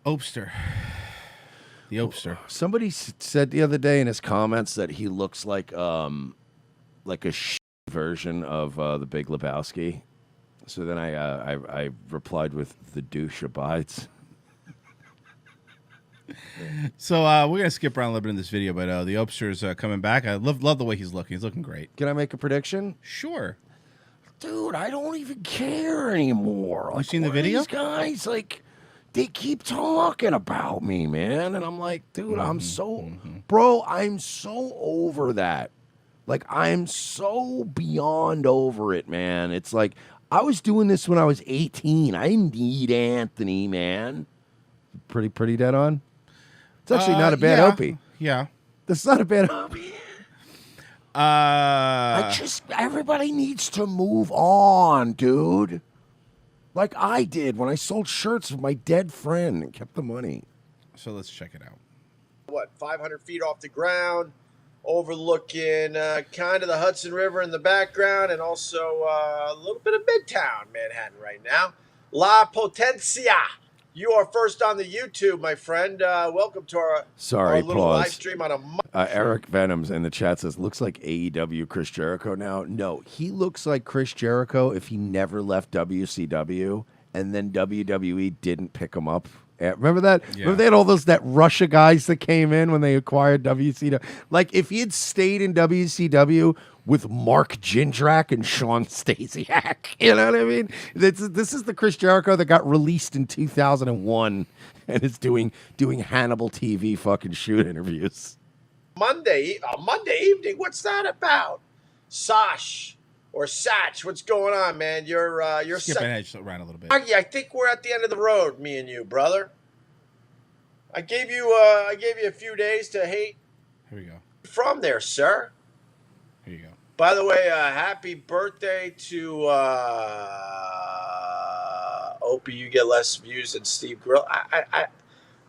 Opster. The Opster. Somebody said the other day in his comments that he looks like a version of the Big Lebowski. So then I replied with the douche abides. So we're gonna skip around a little bit in this video, but the Opster's coming back. I love the way he's looking. He's looking great. Can I make a prediction? Sure. Dude, I don't even care anymore. You seen the video? These guys, like, they keep talking about me, man. And I'm like, dude, I'm so over that. Like, I'm so beyond over it, man. It's like, I was doing this when I was 18. I need Anthony, man. Pretty dead on? It's actually not a bad Opie. Yeah. That's not a bad Opie. Everybody needs to move on, dude. Like I did when I sold shirts with my dead friend and kept the money. So let's check it out. What, 500 feet off the ground, overlooking kind of the Hudson River in the background, and also a little bit of Midtown Manhattan right now. La Potencia. You are first on the YouTube, my friend. Welcome to our little live stream on a Eric Venoms in the chat says, looks like AEW Chris Jericho now. No, he looks like Chris Jericho if he never left WCW and then WWE didn't pick him up. Remember that? Yeah. Remember they had all that Russia guys that came in when they acquired WCW? Like, if he had stayed in WCW with Mark Jindrak and Sean Stasiak, you know what I mean? This is the Chris Jericho that got released in 2001 and is doing Hannibal TV fucking shoot interviews. Monday evening. What's that about? Sash or Satch? What's going on, man? You're skipping around a little bit. Augie, I think we're at the end of the road, me and you, brother. I gave you a few days to hate. Here we go. From there, sir. Here you go. By the way, happy birthday to Opie. You get less views than Steve Grill.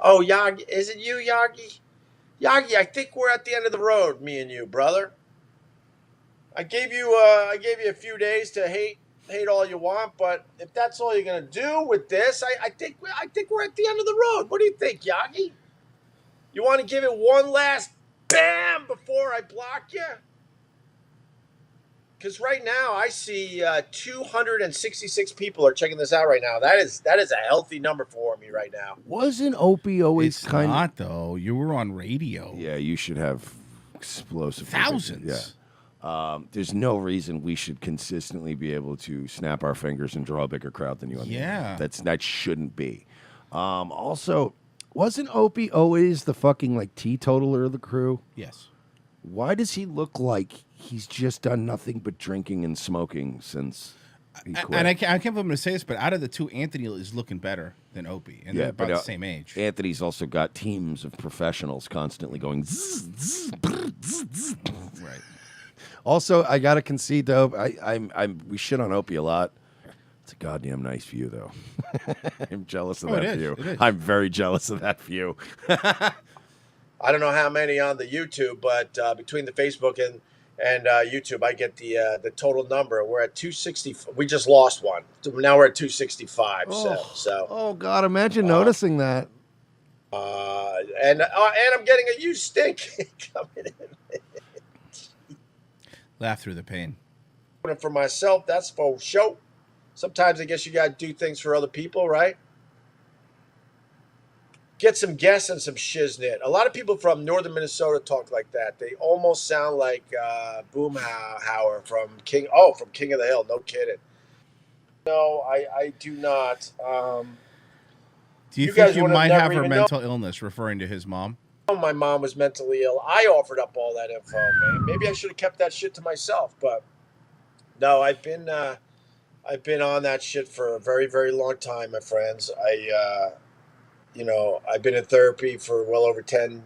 Yagi, is it you, Yagi? Yagi, I think we're at the end of the road, me and you, brother. I gave you a few days to hate all you want, but if that's all you're gonna do with this, I think we're at the end of the road. What do you think, Yagi? You want to give it one last bam before I block you? Because right now I see 266 people are checking this out right now. That is a healthy number for me right now. Wasn't Opie always kind of... not, though. You were on radio. Yeah, you should have explosive... Thousands. Yeah. There's no reason we should consistently be able to snap our fingers and draw a bigger crowd than you. Yeah. That shouldn't be. Also, wasn't Opie always the fucking, like, teetotaler of the crew? Yes. Why does he look like he's just done nothing but drinking and smoking since he quit? And I can't believe I'm going to say this, but out of the two, Anthony is looking better than Opie. And they're about the same age. Anthony's also got teams of professionals constantly going zzz, zzz, brr, zzz, zzz. Right. Also, I got to concede, though, we shit on Opie a lot. It's a goddamn nice view, though. I'm jealous of that view. I'm very jealous of that view. I don't know how many on the YouTube, but between the Facebook and YouTube, I get the total number. We're at 260. We just lost one. Now we're at 265. Oh God! Imagine noticing that. And I'm getting a huge stink coming in. Laugh through the pain. For myself, that's for show. Sometimes I guess you got to do things for other people, right? Get some guests and some shiznit. A lot of people from northern Minnesota talk like that. They almost sound like Boomhauer from King of the Hill. No kidding. No, I do not. Do you think you might have her mental illness, referring to his mom? My mom was mentally ill. I offered up all that info, man. Maybe I should have kept that shit to myself, but no, I've been on that shit for a very, very long time, my friends. I've been in therapy for well over 10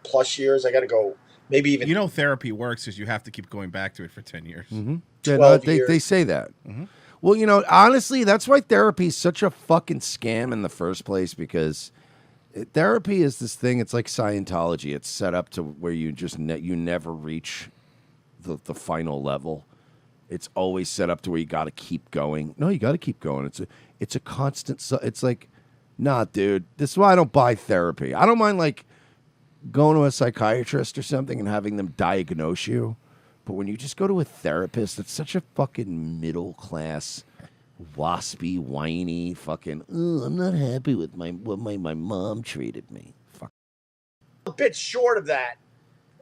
plus years. I got to go, maybe even... therapy works because you have to keep going back to it for 10 years. Mm-hmm. Yeah, they say that. Mm-hmm. Well, honestly, that's why therapy is such a fucking scam in the first place, because therapy is this thing, it's like Scientology. It's set up to where you just you never reach the final level. It's always set up to where you got to keep going. No, you got to keep going. It's a constant... It's like... Nah, dude. This is why I don't buy therapy. I don't mind like going to a psychiatrist or something and having them diagnose you. But when you just go to a therapist, it's such a fucking middle class, waspy, whiny, fucking. Oh, I'm not happy with my mom treated me. Fuck. A bit short of that.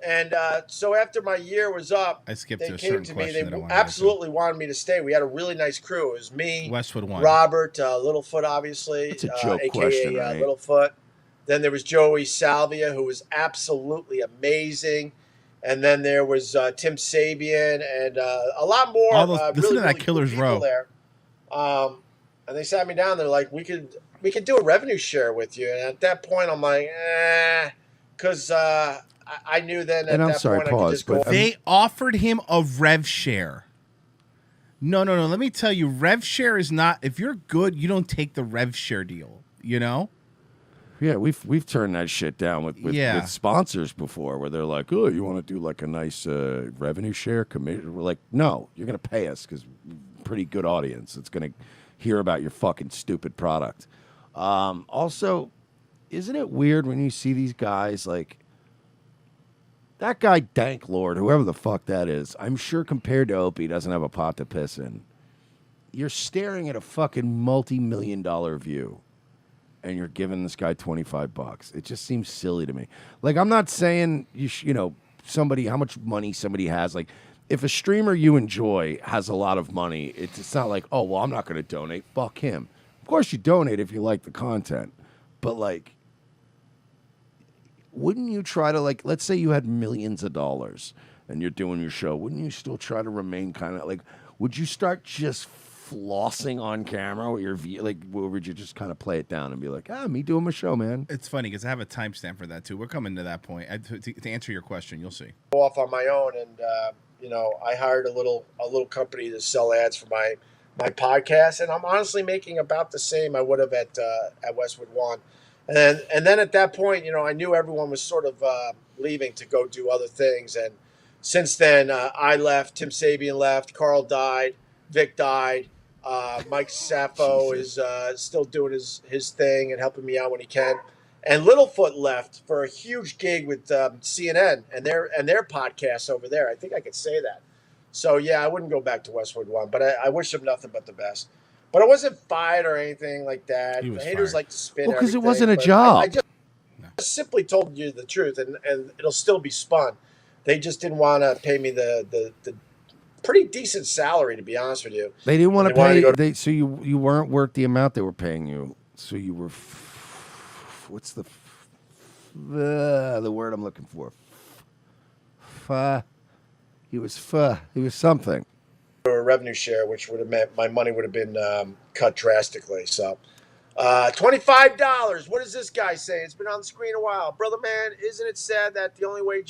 And so after my year was up, I skipped they to a came certain to me. question They that I wanted to absolutely wanted me to stay. We had a really nice crew. It was me, Westwood won. Robert, Littlefoot, obviously, That's a joke aka question, right? Littlefoot. Then there was Joey Salvia, who was absolutely amazing. And then there was Tim Sabian and a lot more. All those, listen really, to that really Killer's cool people Row. there. And they sat me down. They're like, we could do a revenue share with you. And at that point, I'm like, because I knew then at And I'm that sorry, point I could pause, just go. but They offered him a rev share. No. Let me tell you, rev share is not. If you're good, you don't take the rev share deal. You know. Yeah, we've turned that shit down with sponsors before, where they're like, "Oh, you want to do like a nice revenue share commission?" We're like, "No, you're gonna pay us because pretty good audience. It's gonna hear about your fucking stupid product." Also, isn't it weird when you see these guys like that guy Dank Lord, whoever the fuck that is? I'm sure compared to Opie, doesn't have a pot to piss in. You're staring at a fucking multi-million-dollar view. And you're giving this guy $25. It just seems silly to me. Like, I'm not saying somebody how much money somebody has. Like, if a streamer you enjoy has a lot of money, it's not like, oh well, I'm not going to donate. Fuck him. Of course, you donate if you like the content, but like, wouldn't you try to like, let's say you had millions of dollars and you're doing your show, wouldn't you still try to remain kind of like? Would you start just flossing on camera with your view, like, or would you just kind of play it down and be like, me doing my show, man? It's funny because I have a timestamp for that too. We're coming to that point. To answer your question, you'll see. Go off on my own, and I hired a little company to sell ads for my podcast, and I'm honestly making about the same I would have at Westwood One, and then at that point, I knew everyone was sort of leaving to go do other things, and since then I left, Tim Sabian left, Carl died, Vic died. Mike Sappho is still doing his thing and helping me out when he can. And Littlefoot left for a huge gig with CNN and their podcasts over there. I think I could say that. So yeah, I wouldn't go back to Westwood One, but I wish him nothing but the best. But I wasn't fired or anything like that. He was Haters fired. like to spin. Well, because it everything, wasn't a but job. I just simply told you the truth, and it'll still be spun. They just didn't want to pay me the pretty decent salary, to be honest with you. They didn't want to pay. So you weren't worth the amount they were paying you. So you were. What's the word I'm looking for? He was something. A revenue share, which would have meant my money would have been cut drastically. So, $25. What does this guy say? It's been on the screen a while, brother man. Isn't it sad that the only way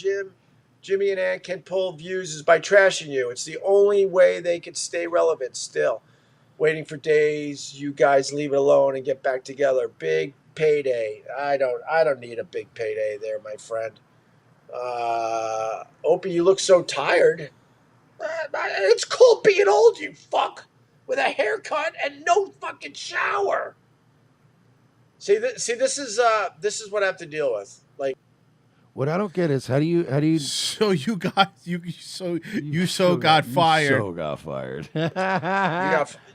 Jimmy and Ann can pull views is by trashing you? It's the only way they can stay relevant still. Waiting for days you guys leave it alone and get back together. Big payday. I don't need a big payday there, my friend. Opie, you look so tired. It's called being old, you fuck. With a haircut and no fucking shower. See, this is what I have to deal with. Like, what I don't get is how do you So you got fired. You so got fired.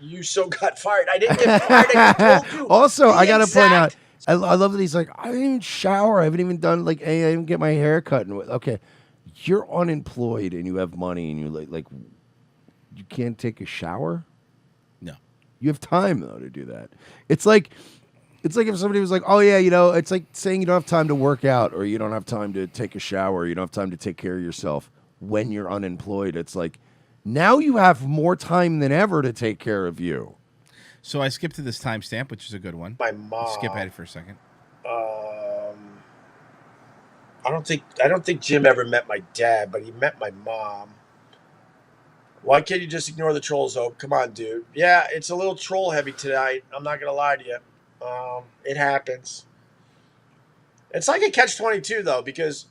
you so got fired. I didn't get fired. I told you. Also, I gotta exact- point out, I love that he's like, I didn't even shower. I haven't even done I didn't get my hair cut. And okay, you're unemployed and you have money and you like you can't take a shower. No, you have time though to do that. It's like if somebody was like, oh yeah, it's like saying you don't have time to work out or you don't have time to take a shower, or you don't have time to take care of yourself when you're unemployed. It's like now you have more time than ever to take care of you. So I skipped to this timestamp, which is a good one. My mom. Skip ahead for a second. I don't think Jim ever met my dad, but he met my mom. Why can't you just ignore the trolls, Hope? Come on, dude. Yeah, it's a little troll heavy tonight. I'm not gonna lie to you. It happens. It's like a catch-22 though, because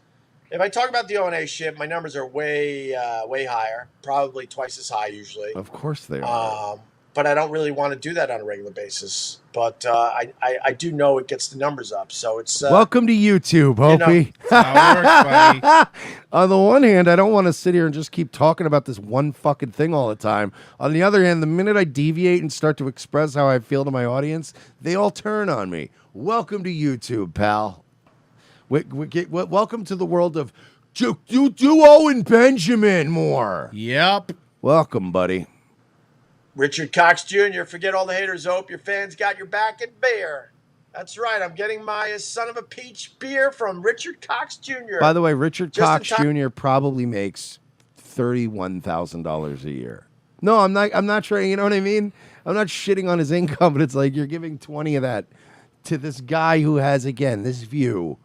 if I talk about the O&A shit, my numbers are way higher, probably twice as high usually. Of course they are. but I don't really want to do that on a regular basis. But I do know it gets the numbers up. So it's welcome to YouTube, Opie. How it works, buddy. On the one hand, I don't want to sit here and just keep talking about this one fucking thing all the time. On the other hand, the minute I deviate and start to express how I feel to my audience, they all turn on me. Welcome to YouTube, pal. Welcome to the world of Duo and Benjamin more. Yep. Welcome, buddy. Richard Cox Jr., forget all the haters, Hope. Your fans got your back in beer. That's right. I'm getting my son of a peach beer from Richard Cox Jr. By the way, Richard Just Cox in time- Jr. probably makes $31,000 a year. No, I'm not trying. You know what I mean? I'm not shitting on his income, but it's like you're giving 20 of that to this guy who has, again, this view.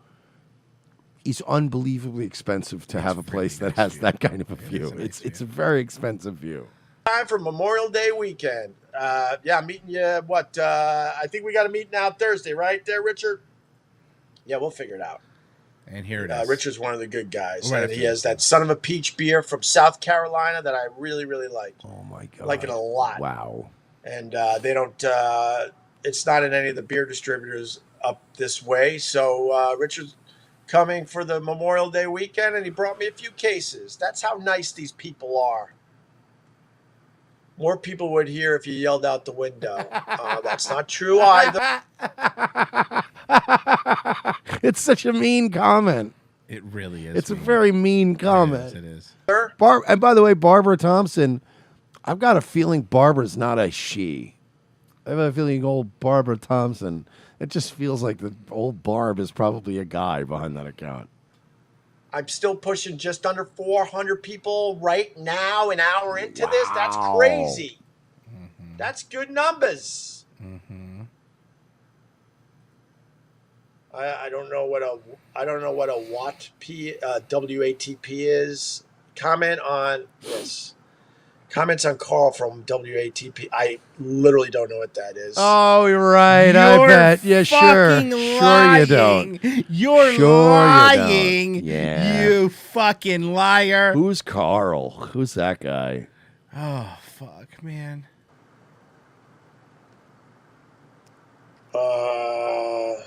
He's unbelievably expensive to have a place that has that kind of a view. It's a very expensive view. Time for Memorial Day weekend. Yeah, meeting you. I think we got a meeting out Thursday, right there, Richard? Yeah, we'll figure it out. And here it is. Richard's one of the good guys. Right And he has that son of a peach beer from South Carolina that I really, really like. Oh my god, Like it a lot. Wow. And they don't. It's not in any of the beer distributors up this way. So Richard's coming for the Memorial Day weekend, and he brought me a few cases. That's how nice these people are. More people would hear if you yelled out the window. That's not true either. It's such a mean comment. It really is. It's a very mean comment. It is. And by the way, Barbara Thompson, I've got a feeling Barbara's not a she. I have a feeling old Barbara Thompson, it just feels like the old Barb is probably a guy behind that account. I'm still pushing just under 400 people right now, an hour into this. That's crazy. Mm-hmm. That's good numbers. Mm-hmm. I don't know what a WATP is. Comment on this. Comments on call from WATP. I literally don't know what that is. Oh, you're right. I bet. Yeah, sure. Fucking Sure lying. you don't. You're Sure lying. you don't. Yeah. You fucking liar. Who's Carl? Who's that guy? Oh, fuck, man. All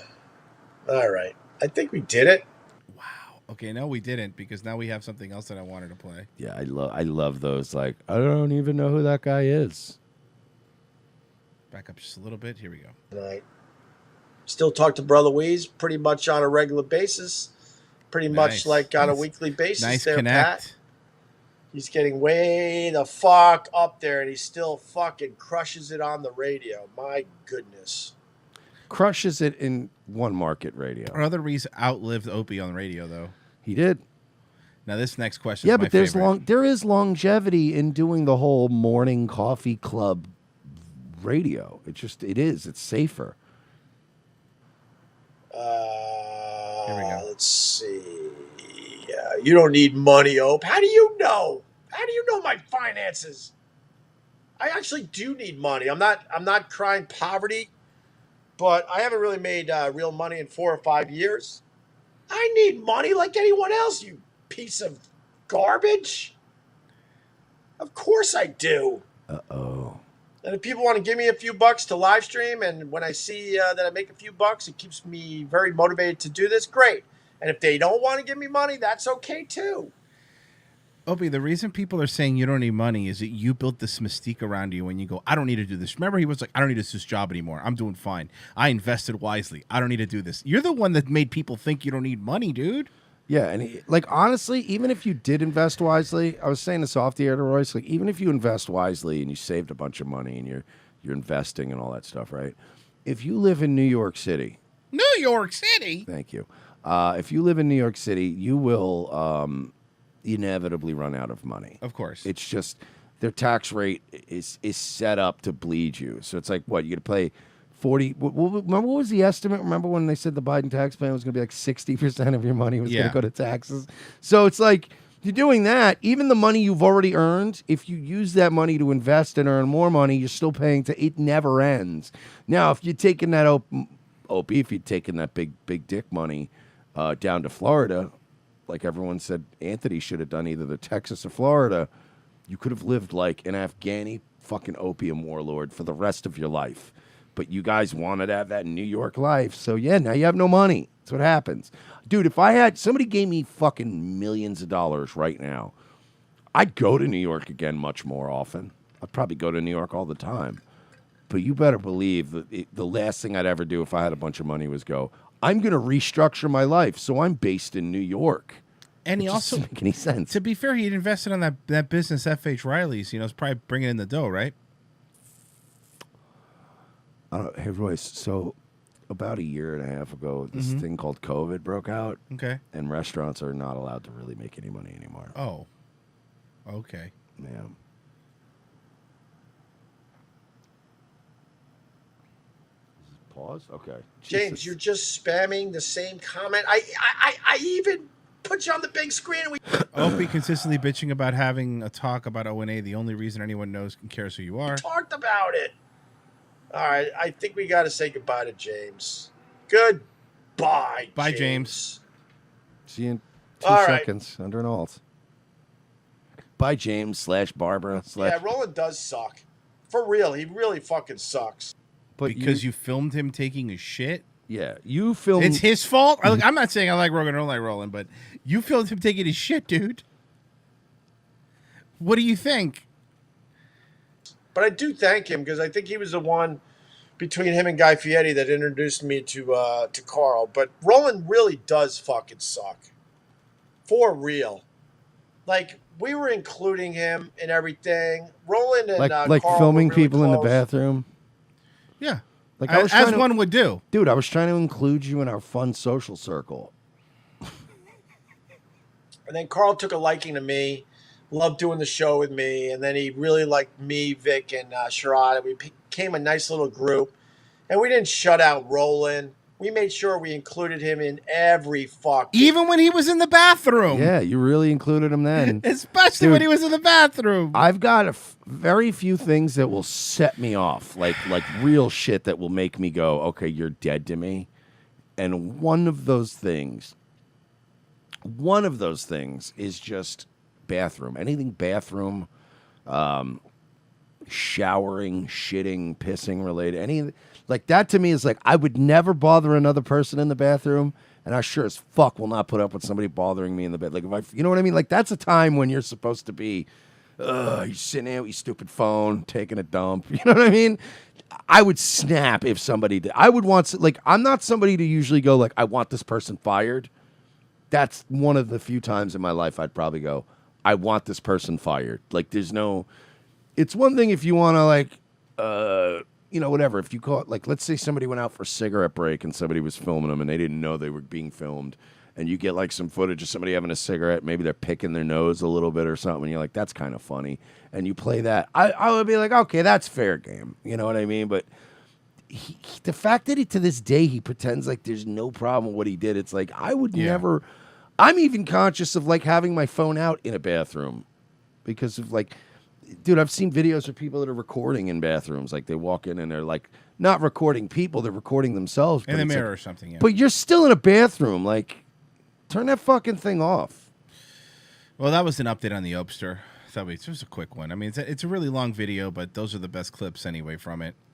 right. I think we did it. Okay, no, we didn't, because now we have something else that I wanted to play. Yeah, I love those. Like, I don't even know who that guy is. Back up just a little bit. Here we go. All right. Still talk to Brother Weeze pretty much on a regular basis. Pretty much like on a weekly basis. Nice there, connect. Pat. He's getting way the fuck up there, and he still fucking crushes it on the radio. My goodness. Crushes it in one market radio. Brother Reese outlived Opie on the radio, though. He did. Now this next question. Yeah, is my but favorite. there is longevity in doing the whole morning coffee club radio. It's safer. Here we go. Let's see. You don't need money, Ope. How do you know? How do you know my finances? I actually do need money. I'm not crying poverty, but I haven't really made real money in 4 or 5 years. I need money like anyone else, you piece of garbage. Of course I do. Uh-oh. And if people want to give me a few bucks to live stream, and when I see that I make a few bucks, it keeps me very motivated to do this, great. And if they don't want to give me money, that's okay too. Opie, the reason people are saying you don't need money is that you built this mystique around you when you go, I don't need to do this. Remember, he was like, I don't need this job anymore. I'm doing fine. I invested wisely. I don't need to do this. You're the one that made people think you don't need money, dude. Yeah, and honestly, even if you did invest wisely, I was saying this off the air to Royce, like even if you invest wisely and you saved a bunch of money and you're investing and all that stuff, right? If you live in New York City. New York City? Thank you. If you live in New York City, you will inevitably run out of money. Of course. It's just their tax rate is set up to bleed you. So it's like, what, you got to pay 40. Remember what was the estimate? Remember when they said the Biden tax plan was going to be like 60% of your money was going to go to taxes? So it's like, you're doing that. Even the money you've already earned, if you use that money to invest and earn more money, you're still paying to, it never ends. Now, if you're taking that Opie, if you're taking that big dick money down to Florida, like everyone said Anthony should have done either the Texas or Florida, you could have lived like an Afghani fucking opium warlord for the rest of your life. But you guys wanted to have that New York life. So, yeah, now you have no money. That's what happens. Dude, if I had somebody gave me fucking millions of dollars right now, I'd go to New York again much more often. I'd probably go to New York all the time. But you better believe that the last thing I'd ever do if I had a bunch of money was go, I'm going to restructure my life, so I'm based in New York. And he also doesn't make any sense. To be fair, he had invested on that business, F.H. Riley's. You know, it's probably bringing in the dough, right? Hey, Royce, so about a year and a half ago, this thing called COVID broke out. Okay. And restaurants are not allowed to really make any money anymore. Oh. Okay. Yeah. Pause? Okay. James, Jesus. you're just spamming the same comment. I even put you on the big screen. And we Opie consistently bitching about having a talk about O&A. The only reason anyone knows and cares who you are. talked about it. All right, I think we got to say goodbye to James. Goodbye, Bye, James. See you in 2 All right. seconds under an alt. Bye, James / Barbara / Yeah, Roland does suck. For real, he really fucking sucks. But Because you filmed him taking a shit? Yeah, you filmed... It's his fault? I'm not saying I like Rogan or don't like Roland, but you filmed him taking his shit, dude. What do you think? But I do thank him because I think he was the one between him and Guy Fieri that introduced me to Carl. But Roland really does fucking suck. For real. Like, we were including him in everything. Roland and like Carl filming were really people in the close. bathroom. Yeah. Like I was As trying to- one would do. Dude, I was trying to include you in our fun social circle. And then Carl took a liking to me, loved doing the show with me, and then he really liked me, Vic, and Sherrod. We became a nice little group. And we didn't shut out Roland. We made sure we included him in every fucking... Even when he was in the bathroom. Yeah, you really included him then. Especially Dude, when he was in the bathroom. I've got very few things that will set me off, like real shit that will make me go, okay, you're dead to me. And one of those things is just bathroom. Anything bathroom, showering, shitting, pissing related. Any like that to me is like I would never bother another person in the bathroom, and I sure as fuck will not put up with somebody bothering me in the bed. Like if I, you know what I mean? Like that's a time when you're supposed to be, you're sitting there with your stupid phone, taking a dump. You know what I mean? I would snap if somebody did. I would want like I'm not somebody to usually go like I want this person fired. That's one of the few times in my life I'd probably go I want this person fired. Like there's no. It's one thing if you want to like, you know, whatever. If you call it, like, let's say somebody went out for a cigarette break and somebody was filming them and they didn't know they were being filmed, and you get like some footage of somebody having a cigarette, maybe they're picking their nose a little bit or something, and you're like, that's kind of funny, and you play that. I would be like, okay, that's fair game. You know what I mean? But the fact that to this day he pretends like there's no problem with what he did, it's like I would never. I'm even conscious of like having my phone out in a bathroom because of like. Dude, I've seen videos of people that are recording in bathrooms. Like they walk in and they're like not recording people, they're recording themselves. In the mirror like, or something, yeah. But you're still in a bathroom. Like, turn that fucking thing off. Well, that was an update on the Opster. It was a quick one. I mean, it's a really long video, but those are the best clips anyway from it.